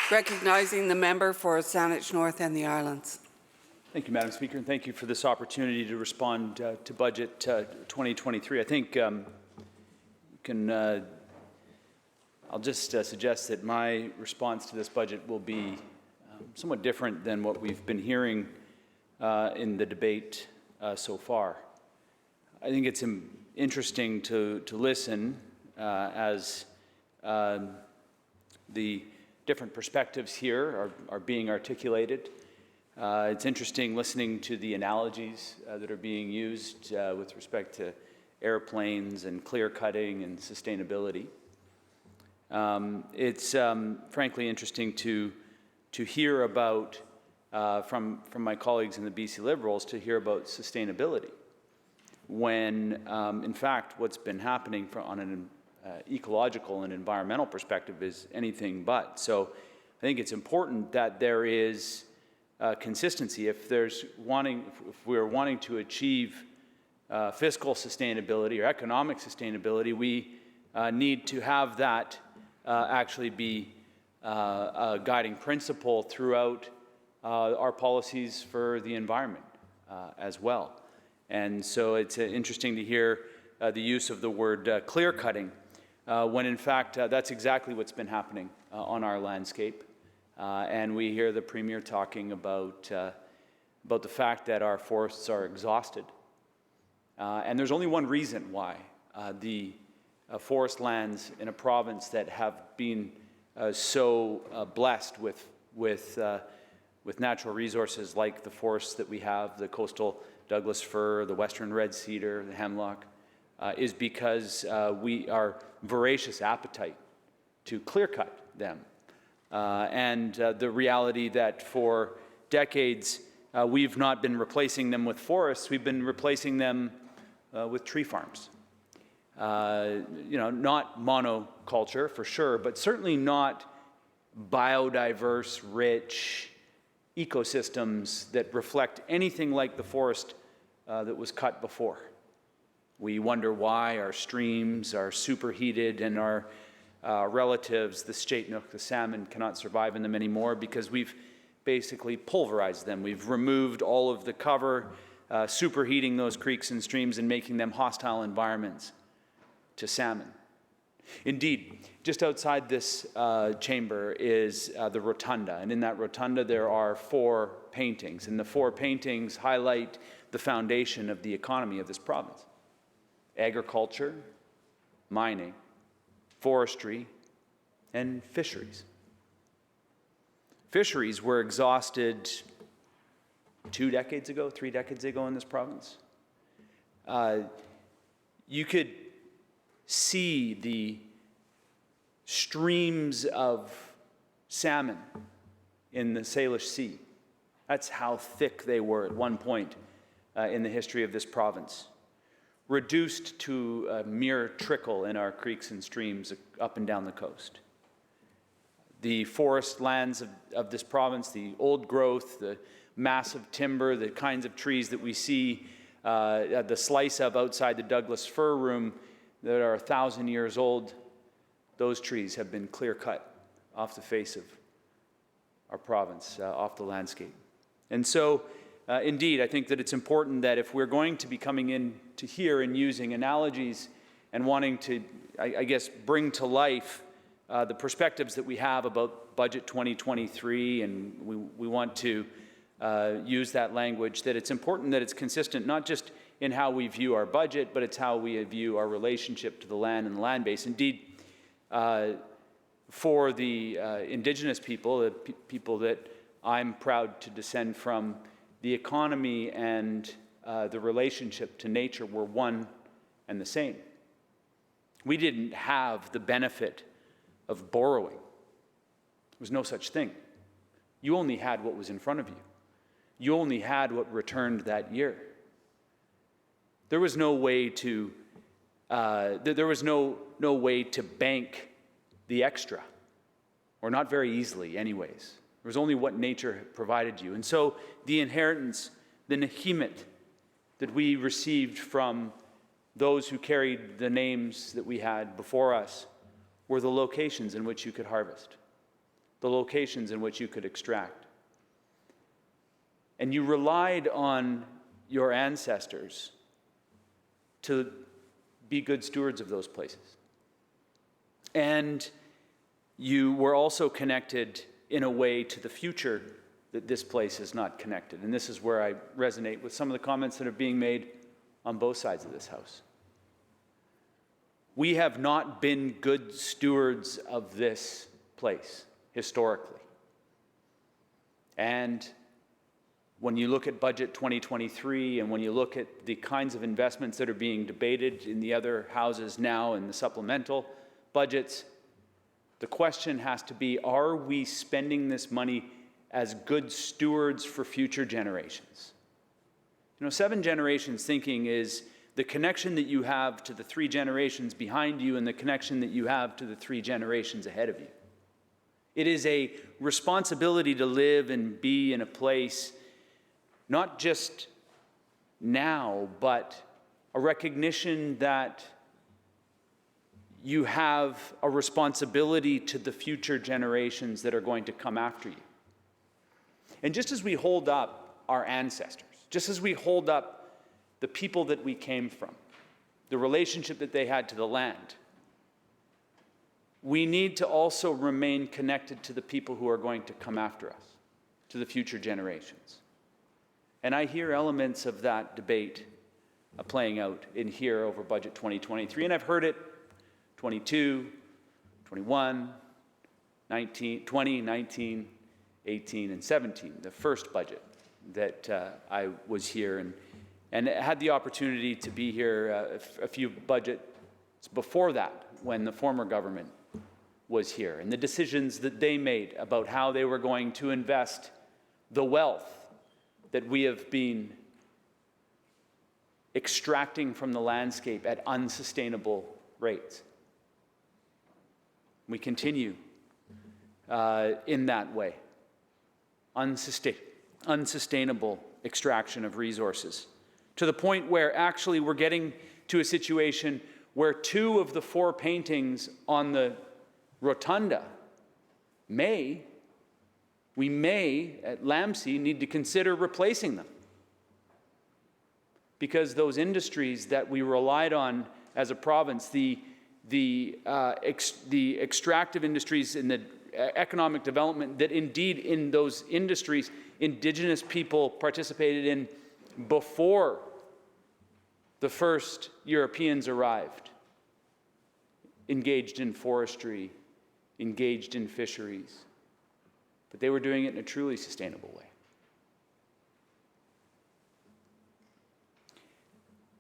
Recognizing the member for Saanich North and the Islands. Thank you, Madam Speaker, and thank you for this opportunity to respond to Budget 2023. I think I'll just suggest that my response to this budget will be somewhat different than what we've been hearing in the debate so far. I think it's interesting to listen as the different perspectives here are being articulated. It's interesting listening to the analogies that are being used with respect to airplanes and clear cutting and sustainability. It's frankly interesting to hear about, from my colleagues in the BC Liberals, to hear about sustainability, when in fact what's been happening on an ecological and environmental perspective is anything but. So I think it's important that there is consistency. If we're wanting to achieve fiscal sustainability or economic sustainability, we need to have that actually be a guiding principle throughout our policies for the environment as well. And so it's interesting to hear the use of the word clear cutting when in fact that's exactly what's been happening on our landscape. And we hear the Premier talking about the fact that our forests are exhausted. And there's only one reason why the forest lands in a province that have been so blessed with natural resources like the forests that we have, the coastal Douglas fir, the western red cedar, the hemlock, is because we are voracious appetite to clear cut them. And the reality that for decades we've not been replacing them with forests, we've been replacing them with tree farms. Not monoculture for sure, but certainly not biodiverse, rich ecosystems that reflect anything like the forest that was cut before. We wonder why our streams are superheated and our relatives, the Schaitnook, the salmon, cannot survive in them anymore because we've basically pulverized them. We've removed all of the cover, superheating those creeks and streams and making them hostile environments to salmon. Indeed, just outside this chamber is the rotunda, and in that rotunda there are 4 paintings, and the 4 paintings highlight the foundation of the economy of this province: agriculture, mining, forestry, and fisheries. Fisheries were exhausted 2 decades ago, 3 decades ago in this province. You could see the streams of salmon in the Salish Sea. That's how thick they were at one point in the history of this province. Reduced to a mere trickle in our creeks and streams up and down the coast. The forest lands of this province, the old growth, the massive timber, the kinds of trees that we see the slice of outside the Douglas fir room that are 1,000 years old, those trees have been clear cut off the face of our province, off the landscape. And so, indeed, I think that it's important that if we're going to be coming in to here and using analogies and wanting to, I guess, bring to life the perspectives that we have about Budget 2023, and we want to use that language, that it's important that it's consistent, not just in how we view our budget, but it's how we view our relationship to the land and the land base. Indeed, for the Indigenous people, the people that I'm proud to descend from, the economy and the relationship to nature were one and the same. We didn't have the benefit of borrowing. There was no such thing. You only had what was in front of you. You only had what returned that year. There was no way to no way to bank the extra, or not very easily anyways. There was only what nature provided you. And so the inheritance, the nehimit that we received from those who carried the names that we had before us, were the locations in which you could harvest. the locations in which you could extract. And you relied on your ancestors to be good stewards of those places. And you were also connected in a way to the future that this place is not connected. And this is where I resonate with some of the comments that are being made on both sides of this house. We have not been good stewards of this place historically. And when you look at Budget 2023 and when you look at the kinds of investments that are being debated in the other houses now in the supplemental budgets, the question has to be, are we spending this money as good stewards for future generations? You know, 7 generations thinking is the connection that you have to the 3 generations behind you and the connection that you have to the 3 generations ahead of you. It is a responsibility to live and be in a place not just now, but a recognition that you have a responsibility to the future generations that are going to come after you. And just as we hold up our ancestors, just as we hold up the people that we came from, the relationship that they had to the land, we need to also remain connected to the people who are going to come after us, to the future generations. And I hear elements of that debate playing out in here over Budget 2023, and I've heard it 22, 21, 19, 20, 19, 18, and 17, the first budget that I was here and had the opportunity to be here a few budgets before that when the former government was here, and the decisions that they made about how they were going to invest the wealth that we have been extracting from the landscape at unsustainable rates. We continue in that way. Unsustainable extraction of resources, to the point where actually we're getting to a situation where 2 of the 4 paintings on the rotunda we may, at Lamsey, need to consider replacing them. Because those industries that we relied on as a province, the extractive industries and the economic development that indeed in those industries Indigenous people participated in before the first Europeans arrived, engaged in forestry, engaged in fisheries, but they were doing it in a truly sustainable way.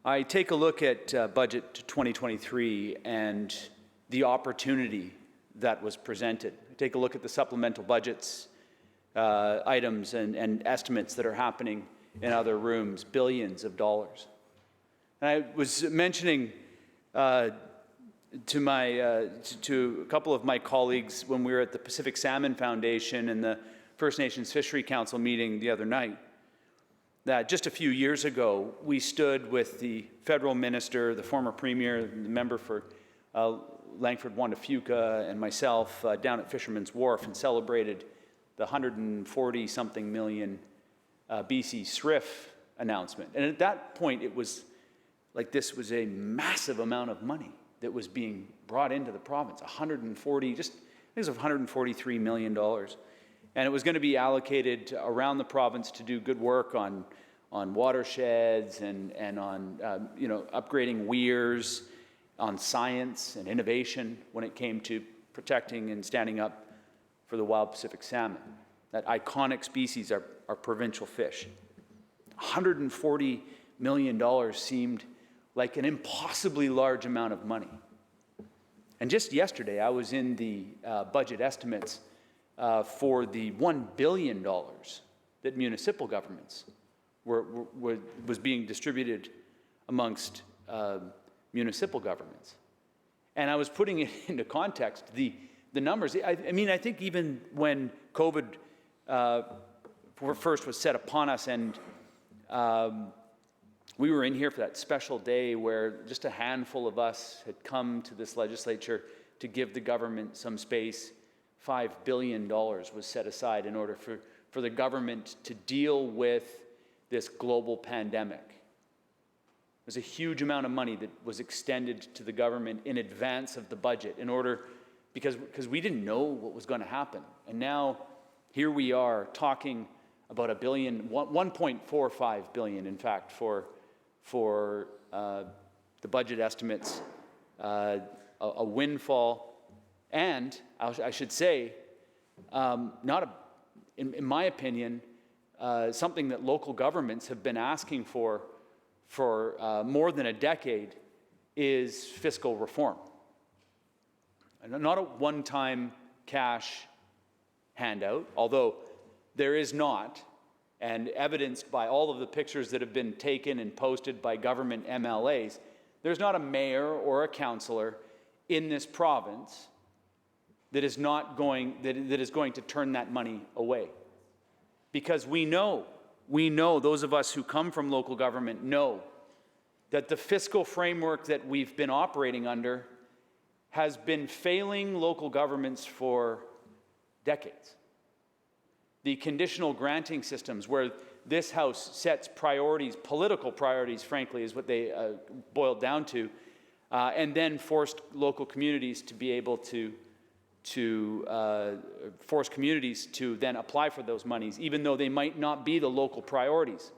I take a look at Budget 2023 and the opportunity that was presented. I take a look at the supplemental budgets, items and estimates that are happening in other rooms, billions of dollars. And I was mentioning to a couple of my colleagues when we were at the Pacific Salmon Foundation and the First Nations Fishery Council meeting the other night, that just a few years ago, we stood with the federal minister, the former premier, the member for Langford-Wandafuka, and myself down at Fisherman's Wharf and celebrated the 140-something million BC SRIF announcement. And at that point, it was like this was a massive amount of money that was being brought into the province, $143 million. And it was going to be allocated around the province to do good work on watersheds and on upgrading weirs, on science and innovation when it came to protecting and standing up for the wild Pacific salmon. That iconic species, our provincial fish. $140 million seemed like an impossibly large amount of money. And just yesterday, I was in the budget estimates for the $1 billion that municipal governments was being distributed amongst municipal governments. And I was putting it into context, the numbers. I think even when COVID first was set upon us and we were in here for that special day where just a handful of us had come to this legislature to give the government some space billion was set aside in order for the government to deal with this global pandemic. There's a huge amount of money that was extended to the government in advance of the budget in order, because we didn't know what was going to happen. And now here we are talking about $1.45 billion, in fact, for the budget estimates, a windfall, and I should say, in my opinion, something that local governments have been asking for more than a decade is fiscal reform. And not a one-time cash handout, although there is not, and evidenced by all of the pictures that have been taken and posted by government MLAs, there's not a mayor or a councillor in this province that is going to turn that money away. Because we know, those of us who come from local government know that the fiscal framework that we've been operating under has been failing local governments for decades. The conditional granting systems, where this House sets priorities, political priorities, frankly, is what they boiled down to, and then forced local communities to be able to force communities to then apply for those monies, even though they might not be the local priorities.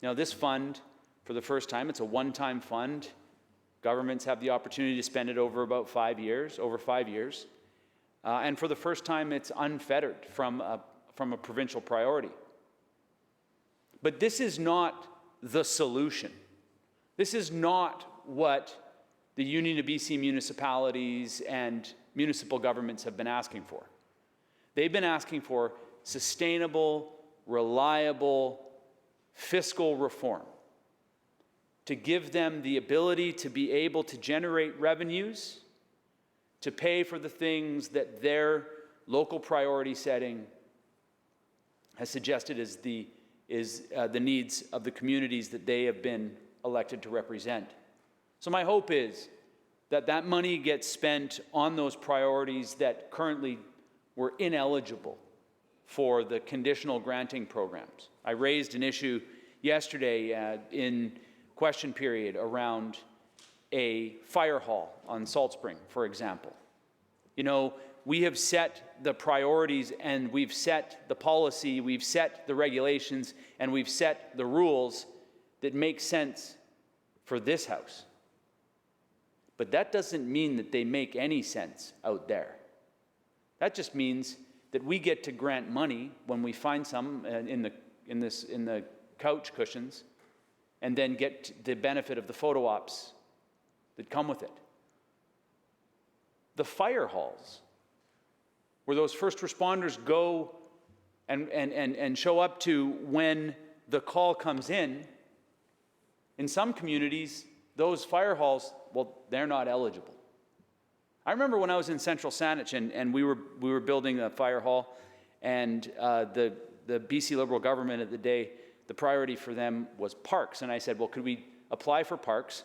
Now, this fund, for the first time, it's a one-time fund. Governments have the opportunity to spend it over 5 years. And for the first time, it's unfettered from a provincial priority. But this is not the solution. This is not what the Union of BC Municipalities and municipal governments have been asking for. They've been asking for sustainable, reliable fiscal reform to give them the ability to be able to generate revenues to pay for the things that their local priority setting has suggested is the needs of the communities that they have been elected to represent. So my hope is that that money gets spent on those priorities that currently were ineligible for the conditional granting programs. I raised an issue yesterday in question period around a fire hall on Salt Spring, for example. You know, we have set the priorities and we've set the policy, we've set the regulations, and we've set the rules that make sense for this House. But that doesn't mean that they make any sense out there. That just means that we get to grant money when we find some in the couch cushions, and then get the benefit of the photo ops that come with it. The fire halls, where those first responders go and show up to when the call comes in some communities, those fire halls, well, they're not eligible. I remember when I was in Central Saanich and we were building a fire hall, and the BC Liberal government at the day, the priority for them was parks. And I said, well, could we apply for parks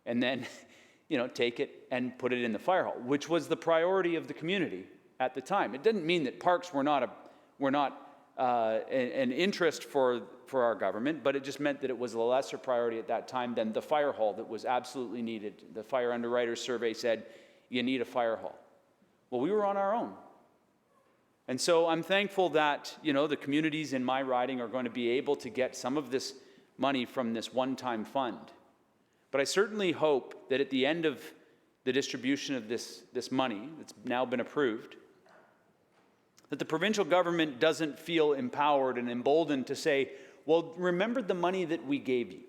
and then, take it and put it in the fire hall, which was the priority of the community at the time. It didn't mean that parks were not an interest for our government, but it just meant that it was a lesser priority at that time than the fire hall that was absolutely needed. The fire underwriters survey said, you need a fire hall. Well, we were on our own. And so I'm thankful that, the communities in my riding are going to be able to get some of this money from this one-time fund. But I certainly hope that at the end of the distribution of this money that's now been approved, that the provincial government doesn't feel empowered and emboldened to say, well, remember the money that we gave you.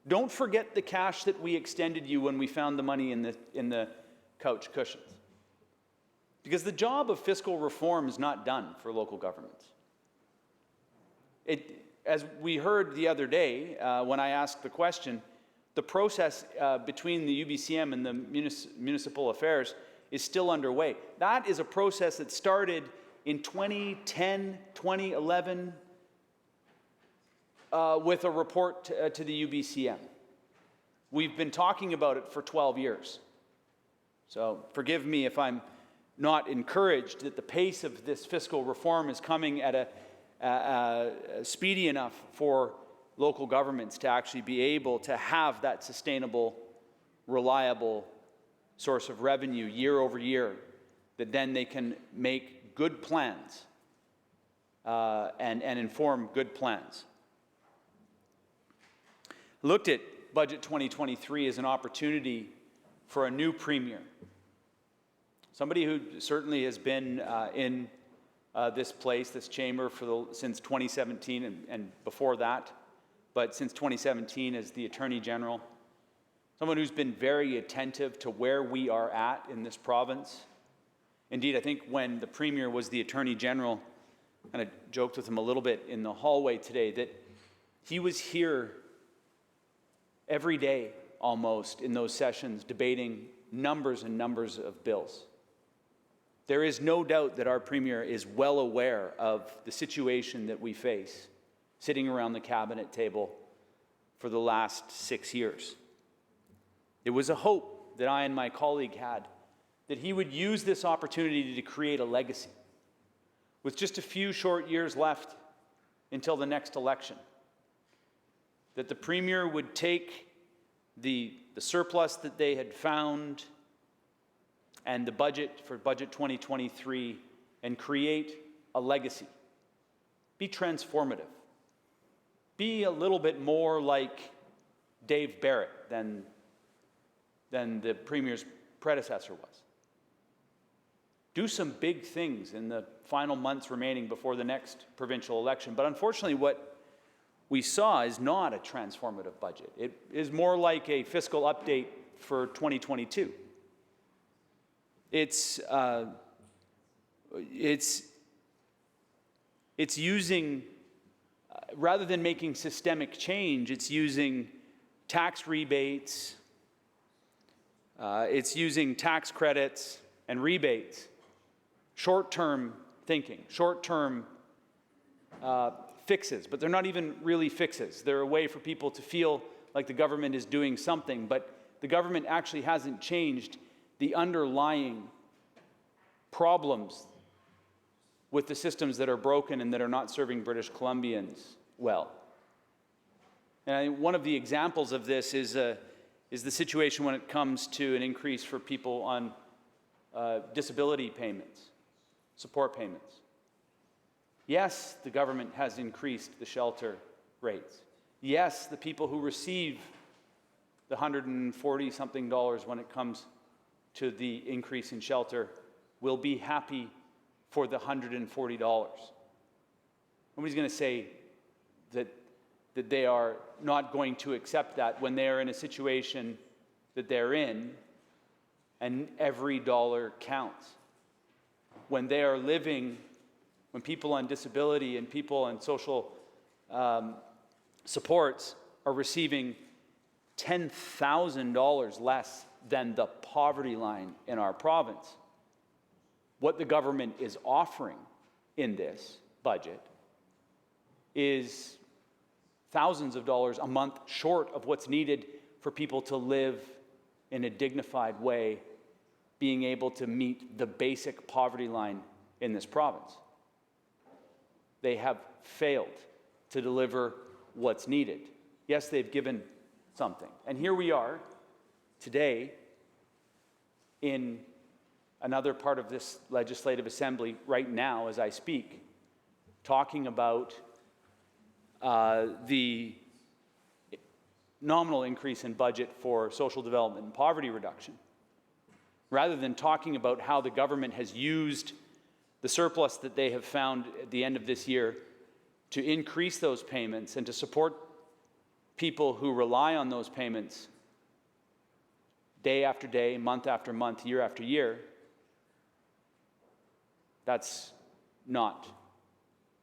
Don't forget the cash that we extended you when we found the money in the couch cushions. Because the job of fiscal reform is not done for local governments. As we heard the other day when I asked the question, the process between the UBCM and the municipal affairs is still underway. That is a process that started in 2010, 2011, with a report to the UBCM. We've been talking about it for 12 years. So forgive me if I'm not encouraged that the pace of this fiscal reform is coming at a speedy enough for local governments to actually be able to have that sustainable, reliable source of revenue year over year, that then they can make good plans and inform good plans. Looked at Budget 2023 as an opportunity for a new premier, somebody who certainly has been in this place, this chamber, since 2017 and before that, but since 2017 as the Attorney General, someone who's been very attentive to where we are at in this province. Indeed, I think when the Premier was the Attorney General, and I joked with him a little bit in the hallway today, that he was here every day almost in those sessions debating numbers and numbers of bills. There is no doubt that our Premier is well aware of the situation that we face sitting around the cabinet table for the last 6 years. It was a hope that I and my colleague had that he would use this opportunity to create a legacy with just a few short years left until the next election. That the Premier would take the surplus that they had found and the budget for Budget 2023 and create a legacy. Be transformative. Be a little bit more like Dave Barrett than the Premier's predecessor was. Do some big things in the final months remaining before the next provincial election. But unfortunately, what we saw is not a transformative budget. It is more like a fiscal update for 2022. It's using, rather than making systemic change, it's using tax rebates, it's using tax credits and rebates, short-term thinking, short-term fixes, but they're not even really fixes. They're a way for people to feel like the government is doing something, but the government actually hasn't changed the underlying problems with the systems that are broken and that are not serving British Columbians well. And one of the examples of this is the situation when it comes to an increase for people on disability payments, support payments. Yes, the government has increased the shelter rates. Yes, the people who receive the $140-something when it comes to the increase in shelter will be happy for the $140. Nobody's going to say that they are not going to accept that when they are in a situation that they're in and every dollar counts. When they are living, when people on disability and people on social supports are receiving $10,000 less than the poverty line in our province, what the government is offering in this budget is thousands of dollars a month short of what's needed for people to live in a dignified way, being able to meet the basic poverty line in this province. They have failed to deliver what's needed. Yes, they've given something. And here we are today in another part of this legislative assembly right now as I speak, talking about the nominal increase in budget for social development and poverty reduction, rather than talking about how the government has used the surplus that they have found at the end of this year to increase those payments and to support people who rely on those payments day after day, month after month, year after year. That's not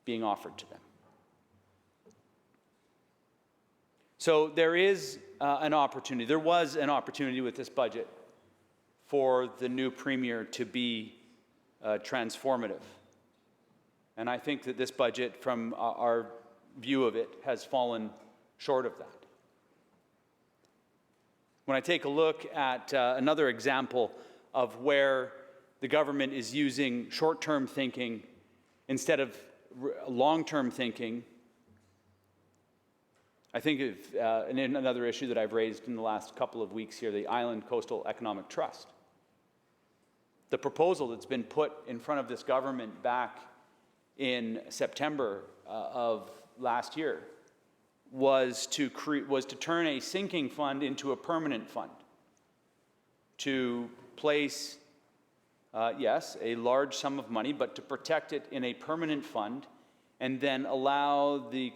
being offered to them. So there is an opportunity. There was an opportunity with this budget for the new Premier to be transformative. And I think that this budget, from our view of it, has fallen short of that. When I take a look at another example of where the government is using short-term thinking instead of long-term thinking. I think of another issue that I've raised in the last couple of weeks here, the Island Coastal Economic Trust. The proposal that's been put in front of this government back in September of last year was to turn a sinking fund into a permanent fund, to place, yes, a large sum of money, but to protect it in a permanent fund, and then allow the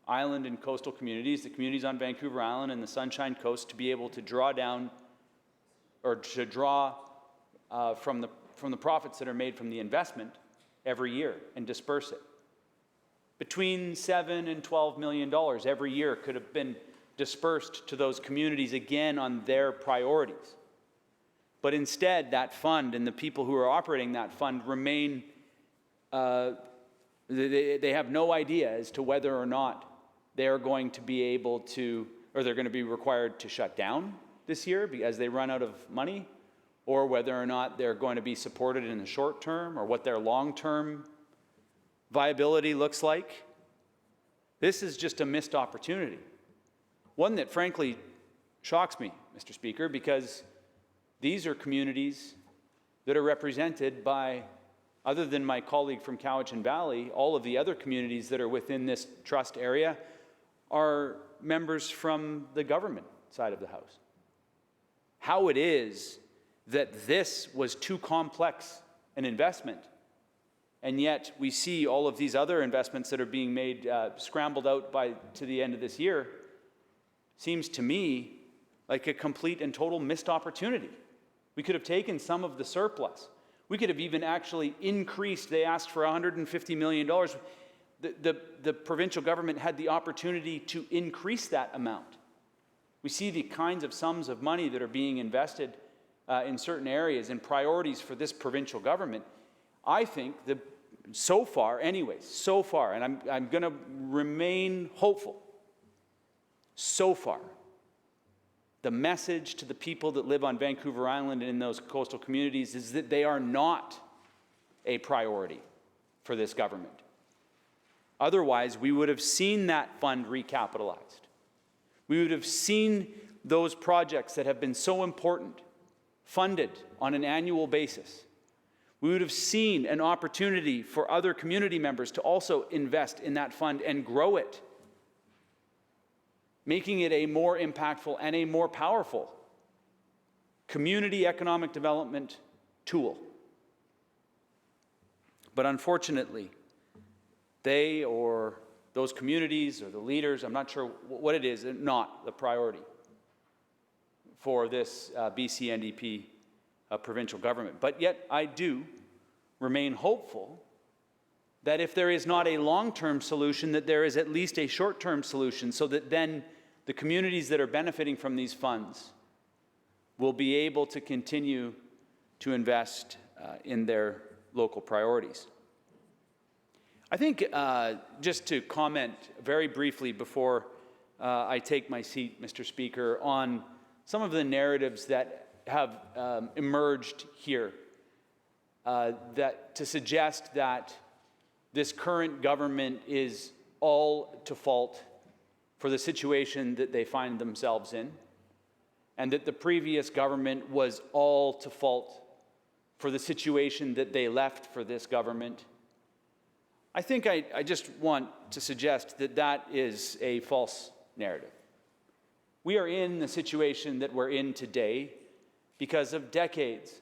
island and coastal communities, the communities on Vancouver Island and the Sunshine Coast, to be able to draw down or to draw from the profits that are made from the investment every year and disperse it. Between $7 and $12 million every year could have been dispersed to those communities again on their priorities. But instead, that fund and the people who are operating that fund remain, they have no idea as to whether or not they're going to be able to, or they're going to be required to shut down this year as they run out of money, or whether or not they're going to be supported in the short term, or what their long-term viability looks like. This is just a missed opportunity. One that frankly shocks me, Mr. Speaker, because these are communities that are represented by, other than my colleague from Cowichan Valley, all of the other communities that are within this trust area are members from the government side of the House. How it is that this was too complex an investment, and yet we see all of these other investments that are being made, scrambled out to the end of this year, seems to me like a complete and total missed opportunity. We could have taken some of the surplus. We could have even actually increased. They asked for $150 million. The provincial government had the opportunity to increase that amount. We see the kinds of sums of money that are being invested in certain areas and priorities for this provincial government. I think that so far, and I'm going to remain hopeful, so far, the message to the people that live on Vancouver Island and in those coastal communities is that they are not a priority for this government. Otherwise, we would have seen that fund recapitalized. We would have seen those projects that have been so important funded on an annual basis. We would have seen an opportunity for other community members to also invest in that fund and grow it, making it a more impactful and a more powerful community economic development tool. But unfortunately, they or those communities or the leaders, I'm not sure what it is, are not the priority for this BC NDP provincial government. But yet I do remain hopeful that if there is not a long-term solution, that there is at least a short-term solution, so that then the communities that are benefiting from these funds will be able to continue to invest in their local priorities. I think, just to comment very briefly before I take my seat, Mr. Speaker, on some of the narratives that have emerged here that to suggest that this current government is all to fault for the situation that they find themselves in, and that the previous government was all to fault for the situation that they left for this government. I think I just want to suggest that that is a false narrative. We are in the situation that we're in today because of decades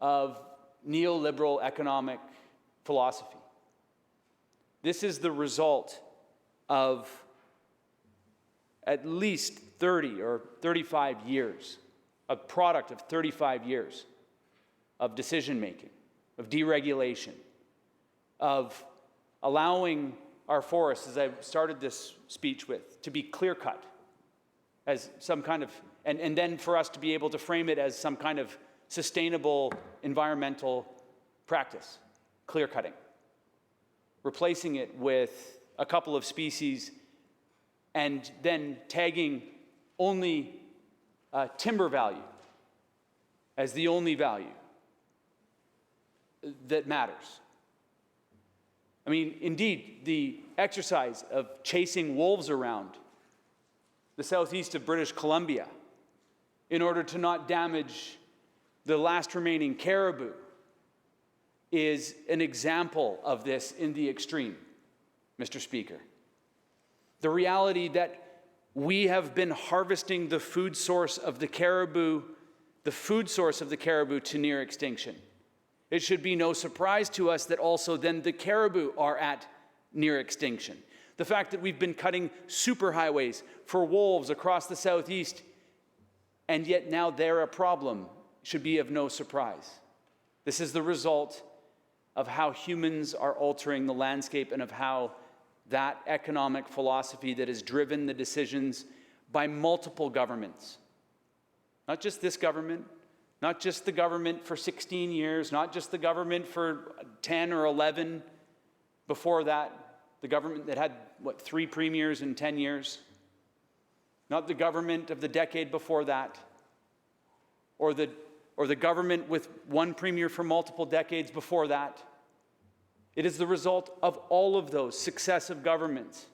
of neoliberal economic philosophy. This is the result of at least 30 or 35 years, a product of 35 years of decision-making, of deregulation, of allowing our forests, as I started this speech with, to be clear-cut as some kind of, and then for us to be able to frame it as some kind of sustainable environmental practice, clear-cutting, replacing it with a couple of species and then tagging only timber value as the only value, that matters. I mean, indeed, the exercise of chasing wolves around the southeast of British Columbia in order to not damage the last remaining caribou is an example of this in the extreme, Mr. Speaker. The reality that we have been harvesting the food source of the caribou to near extinction. It should be no surprise to us that also then the caribou are at near extinction. The fact that we've been cutting superhighways for wolves across the southeast, and yet now they're a problem, should be of no surprise. This is the result of how humans are altering the landscape and of how that economic philosophy that has driven the decisions by multiple governments, not just this government, not just the government for 16 years, not just the government for 10 or 11 before that, the government that had, 3 premiers in 10 years, not the government of the decade before that, or the government with 1 premier for multiple decades before that. It is the result of all of those successive governments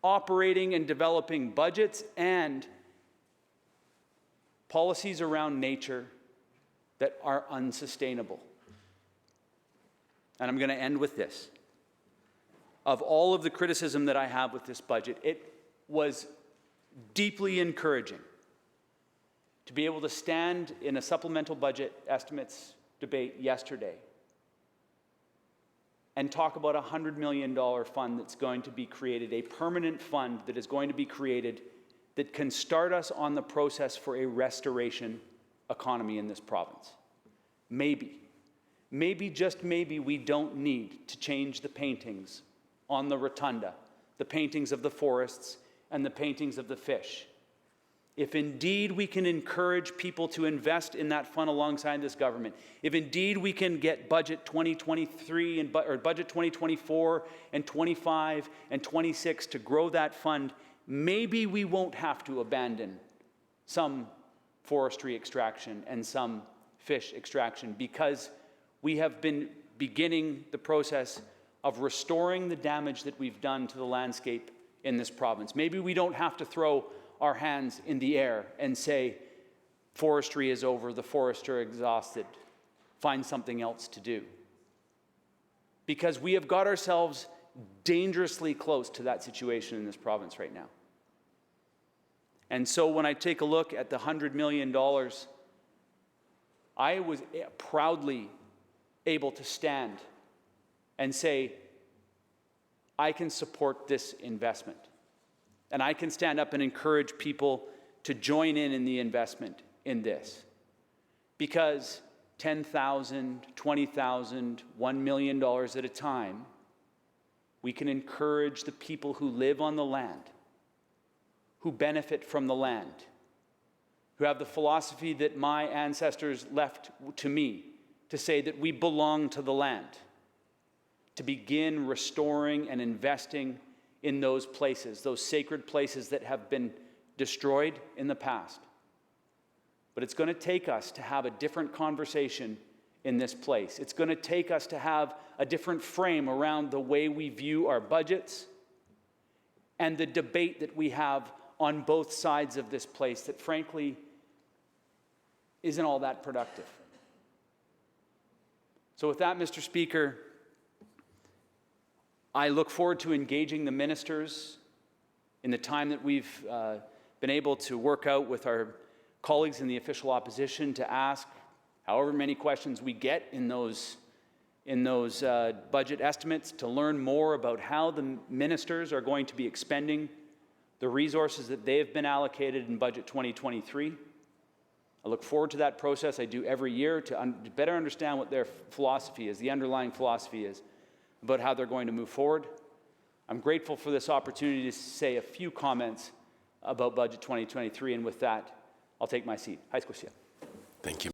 operating and developing budgets and policies around nature that are unsustainable. And I'm going to end with this. Of all of the criticism that I have with this budget, it was deeply encouraging to be able to stand in a supplemental budget estimates debate yesterday and talk about a $100 million fund that's going to be created, a permanent fund that is going to be created that can start us on the process for a restoration economy in this province. Maybe, just maybe, we don't need to change the paintings on the rotunda, the paintings of the forests and the paintings of the fish. If indeed we can encourage people to invest in that fund alongside this government, if indeed we can get budget 2023 or budget 2024 and 25 and 26 to grow that fund, maybe we won't have to abandon some forestry extraction and some fish extraction, because we have been beginning the process of restoring the damage that we've done to the landscape in this province. Maybe we don't have to throw our hands in the air and say, forestry is over, the forests are exhausted, find something else to do. Because we have got ourselves dangerously close to that situation in this province right now. And so when I take a look at the $100 million, I was proudly able to stand and say, I can support this investment. And I can stand up and encourage people to join in the investment in this. Because $10,000, $20,000, $1 million at a time, we can encourage the people who live on the land, who benefit from the land, who have the philosophy that my ancestors left to me, to say that we belong to the land, to begin restoring and investing in those places, those sacred places that have been destroyed in the past. But it's going to take us to have a different conversation in this place. It's going to take us to have a different frame around the way we view our budgets and the debate that we have on both sides of this place that frankly isn't all that productive. So with that, Mr. Speaker, I look forward to engaging the ministers in the time that we've been able to work out with our colleagues in the official opposition to ask however many questions we get in those budget estimates, to learn more about how the ministers are going to be expending the resources that they have been allocated in budget 2023. I look forward to that process. I do every year to better understand what their philosophy is, the underlying philosophy is, about how they're going to move forward. I'm grateful for this opportunity to say a few comments about budget 2023, and with that, I'll take my seat. Thank you.